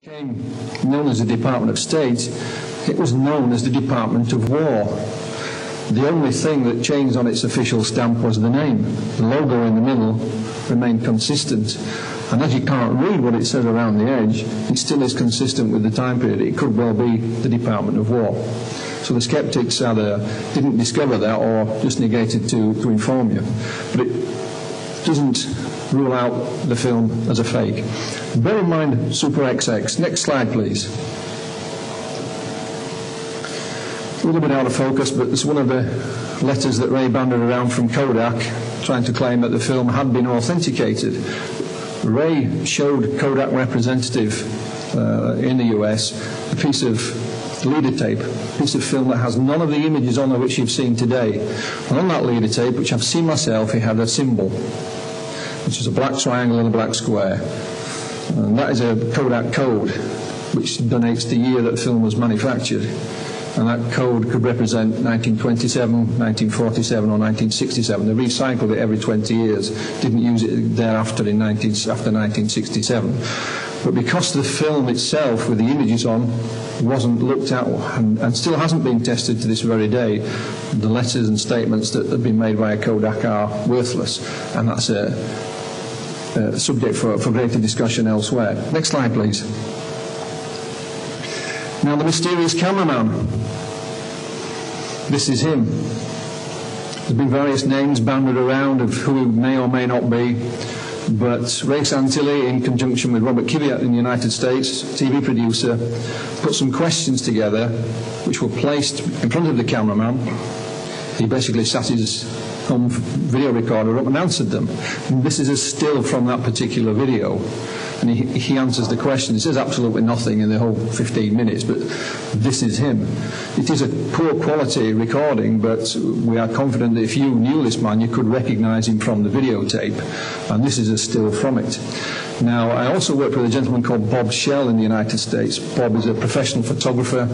Became known as the Department of State, it was known as the Department of War. The only thing that changed on its official stamp was the name. The logo in the middle remained consistent. And as you can't read what it says around the edge, it still is consistent with the time period. It could well be the Department of War. So the skeptics either didn't discover that or just negated to inform you. But it doesn't rule out the film as a fake. Bear in mind Super XX. Next slide, please. A little bit out of focus, but it's one of the letters that Ray banded around from Kodak, trying to claim that the film had been authenticated. Ray showed Kodak representative in the US a piece of leader tape, a piece of film that has none of the images on it which you've seen today. And on that leader tape, which I've seen myself, it had a symbol, which is a black triangle and a black square. And that is a Kodak code, which donates the year that the film was manufactured. And that code could represent 1927, 1947, or 1967. They recycled it every 20 years, didn't use it thereafter after 1967. But because the film itself, with the images on, wasn't looked at and still hasn't been tested to this very day, the letters and statements that have been made by Kodak are worthless. And that's a subject for greater discussion elsewhere. Next slide, please. Now, the mysterious cameraman. This is him. There's been various names banded around of who he may or may not be, but Ray Santilli, in conjunction with Robert Kvyat in the United States, TV producer, put some questions together which were placed in front of the cameraman. He basically sat his home video recorder up and answered them. And this is a still from that particular video. And he answers the question. He says absolutely nothing in the whole 15 minutes, but this is him. It is a poor quality recording, but we are confident that if you knew this man, you could recognize him from the videotape. And this is a still from it. Now, I also worked with a gentleman called Bob Shell in the United States. Bob is a professional photographer,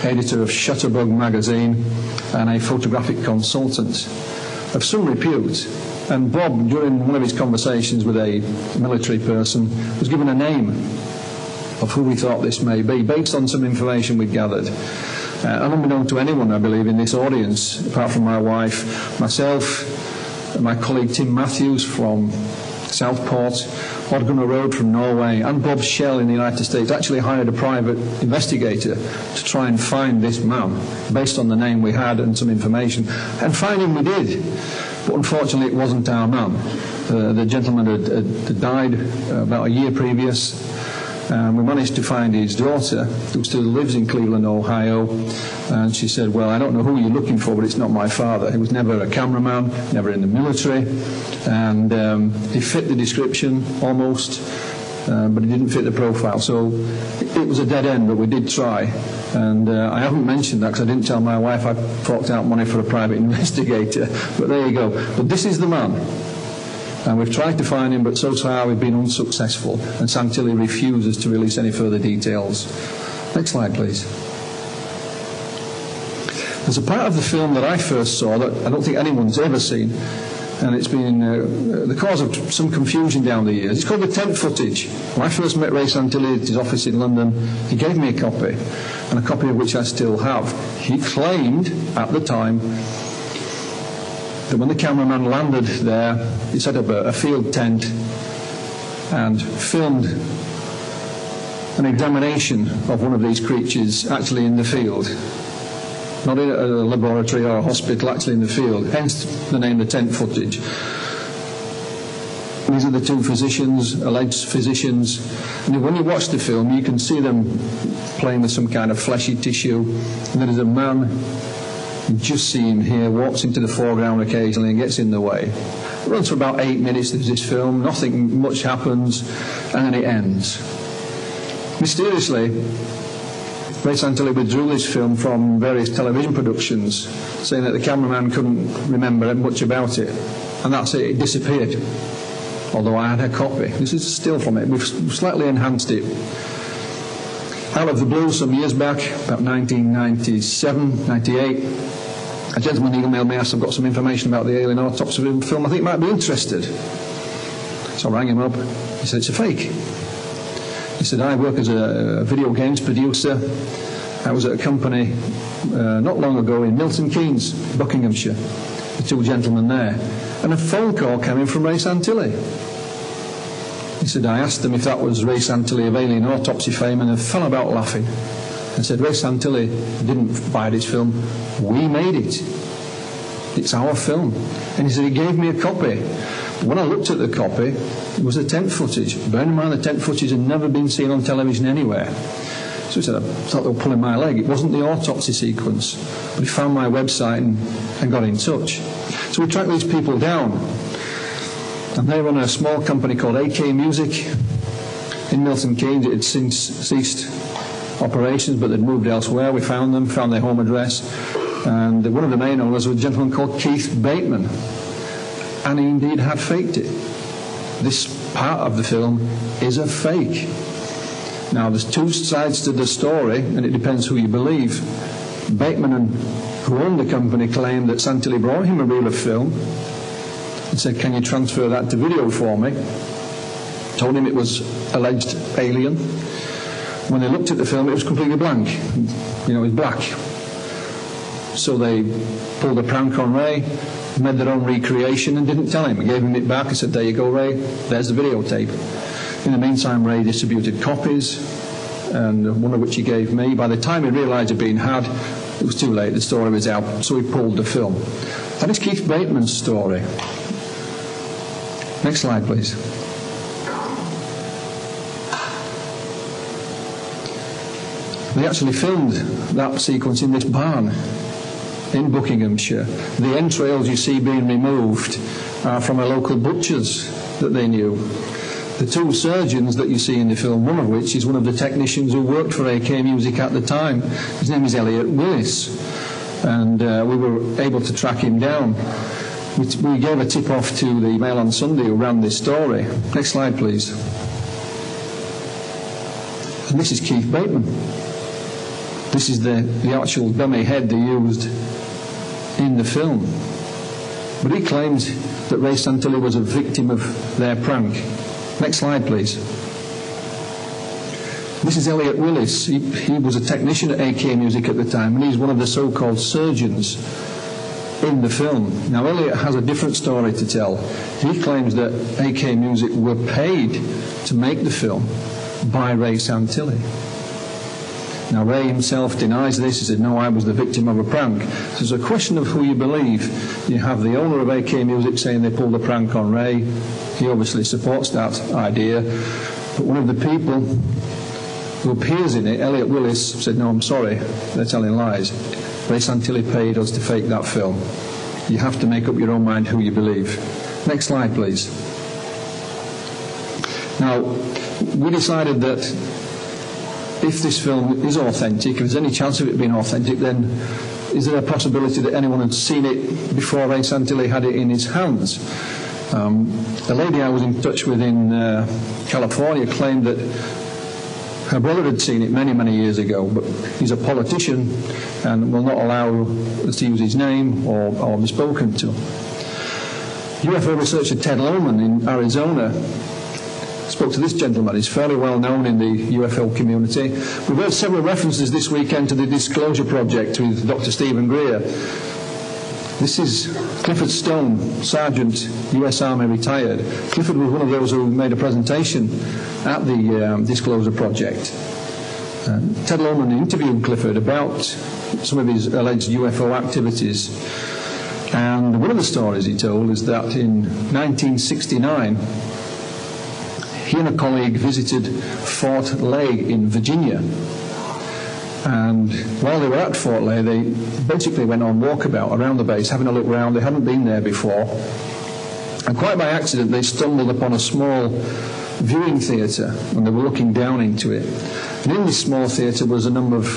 editor of Shutterbug magazine, and a photographic consultant of some repute. And Bob, during one of his conversations with a military person, was given a name of who we thought this may be, based on some information we'd gathered. And unbeknown to anyone, I believe, in this audience, apart from my wife, myself, and my colleague Tim Matthews from Southport, Odgunner Road from Norway, and Bob Shell in the United States actually hired a private investigator to try and find this man, based on the name we had and some information. And find him we did. But unfortunately, it wasn't our man. The gentleman had died about a year previous. We managed to find his daughter, who still lives in Cleveland, Ohio. And she said, well, I don't know who you're looking for, but it's not my father. He was never a cameraman, never in the military. And he fit the description, almost, but he didn't fit the profile. So it was a dead end, but we did try. And I haven't mentioned that because I didn't tell my wife I forked out money for a private investigator. But there you go. But this is the man. And we've tried to find him, but so far we've been unsuccessful. And Santilli refuses to release any further details. Next slide, please. There's a part of the film that I first saw that I don't think anyone's ever seen. And it's been the cause of some confusion down the years. It's called the tent footage. When I first met Ray Santilli at his office in London, he gave me a copy, and a copy of which I still have. He claimed at the time that when the cameraman landed there, he set up a field tent and filmed an examination of one of these creatures actually in the field. Not in a laboratory or a hospital, actually in the field, hence the name the tent footage. These are the two physicians, alleged physicians, and when you watch the film you can see them playing with some kind of fleshy tissue, and there is a man, you just see him here, walks into the foreground occasionally and gets in the way. It runs for about 8 minutes, there's this film, nothing much happens, and then it ends. Mysteriously, Ray Santilli withdrew this film from various television productions, saying that the cameraman couldn't remember much about it. And that's it, it disappeared. Although I had a copy. This is still from it. We've slightly enhanced it. Out of the blue, some years back, about 1997, 98, a gentleman emailed me, asked, I've got some information about the alien autopsy film, I think you might be interested. So I rang him up. He said, it's a fake. He said, I work as a video games producer. I was at a company not long ago in Milton Keynes, Buckinghamshire, the two gentlemen there, and a phone call came in from Ray Santilli. He said, I asked them if that was Ray Santilli of Alien Autopsy fame, and they fell about laughing and said, Ray Santilli didn't buy this film, we made it. It's our film. And he said, he gave me a copy. When I looked at the copy, it was the tent footage. Bearing in mind the tent footage had never been seen on television anywhere. So he said, I thought they were pulling my leg. It wasn't the autopsy sequence. But he found my website and got in touch. So we tracked these people down. And they run a small company called AK Music in Milton Keynes. It had since ceased operations, but they'd moved elsewhere. We found them, found their home address. And one of the main owners was a gentleman called Keith Bateman. And he indeed had faked it. This part of the film is a fake. Now, there's two sides to the story, and it depends who you believe. Bateman, who owned the company, claimed that Santilli brought him a reel of film and said, can you transfer that to video for me? Told him it was alleged Alien. When they looked at the film, it was completely blank. You know, it was black. So they pulled a prank on Ray, made their own recreation and didn't tell him. Gave him it back and said, there you go, Ray, there's the videotape. In the meantime, Ray distributed copies, and one of which he gave me. By the time he realised it had been had, it was too late, the story was out, so he pulled the film. That is Keith Bateman's story. Next slide, please. They actually filmed that sequence in this barn in Buckinghamshire. The entrails you see being removed are from a local butcher's that they knew. The two surgeons that you see in the film, one of which is one of the technicians who worked for AK Music at the time. His name is Elliot Willis, and we were able to track him down. We gave a tip off to the Mail on Sunday who ran this story. Next slide, please. And this is Keith Bateman. This is the actual dummy head they used in the film. But he claimed that Ray Santilli was a victim of their prank. Next slide, please. This is Elliot Willis. He was a technician at AK Music at the time, and he's one of the so-called surgeons in the film. Now, Elliot has a different story to tell. He claims that AK Music were paid to make the film by Ray Santilli. Now, Ray himself denies this. He said, no, I was the victim of a prank. So it's a question of who you believe. You have the owner of AK Music saying they pulled a prank on Ray. He obviously supports that idea. But one of the people who appears in it, Elliot Willis, said, no, I'm sorry, they're telling lies. Ray Santilli paid us to fake that film. You have to make up your own mind who you believe. Next slide, please. Now, we decided that if this film is authentic, if there's any chance of it being authentic, then is there a possibility that anyone had seen it before Ray Santilli had it in his hands? A lady I was in touch with in California claimed that her brother had seen it many, many years ago, but he's a politician and will not allow us to use his name or be spoken to. UFO researcher Ted Lohman in Arizona spoke to this gentleman. He's fairly well known in the UFO community. We've heard several references this weekend to the Disclosure Project with Dr. Stephen Greer. This is Clifford Stone, Sergeant, US Army retired. Clifford was one of those who made a presentation at the Disclosure Project. Ted Lohman interviewed Clifford about some of his alleged UFO activities. And one of the stories he told is that in 1969, he and a colleague visited Fort Lay in Virginia. And while they were at Fort Lay, they basically went on walkabout around the base, having a look around. They hadn't been there before. And quite by accident, they stumbled upon a small viewing theatre, and they were looking down into it. And in this small theatre was a number of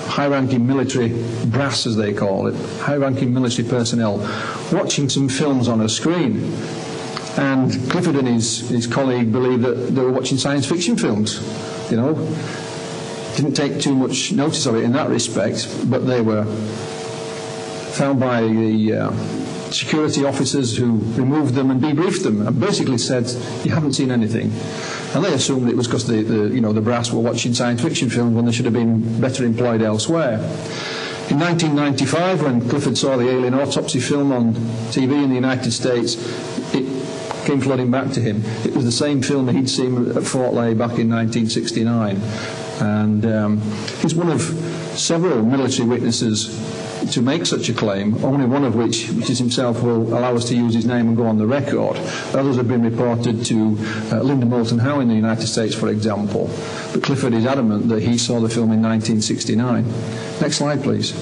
high-ranking military brass, as they call it, high-ranking military personnel, watching some films on a screen. And Clifford and his colleague believed that they were watching science fiction films, you know. Didn't take too much notice of it in that respect, but they were found by the security officers who removed them and debriefed them and basically said, you haven't seen anything. And they assumed it was because the brass were watching science fiction films when they should have been better employed elsewhere. In 1995, when Clifford saw the Alien Autopsy film on TV in the United States, it came flooding back to him. It was the same film that he'd seen at Fort Lay back in 1969. And he's one of several military witnesses to make such a claim, only one of which is himself, will allow us to use his name and go on the record. Others have been reported to Linda Moulton Howe in the United States, for example. But Clifford is adamant that he saw the film in 1969. Next slide, please.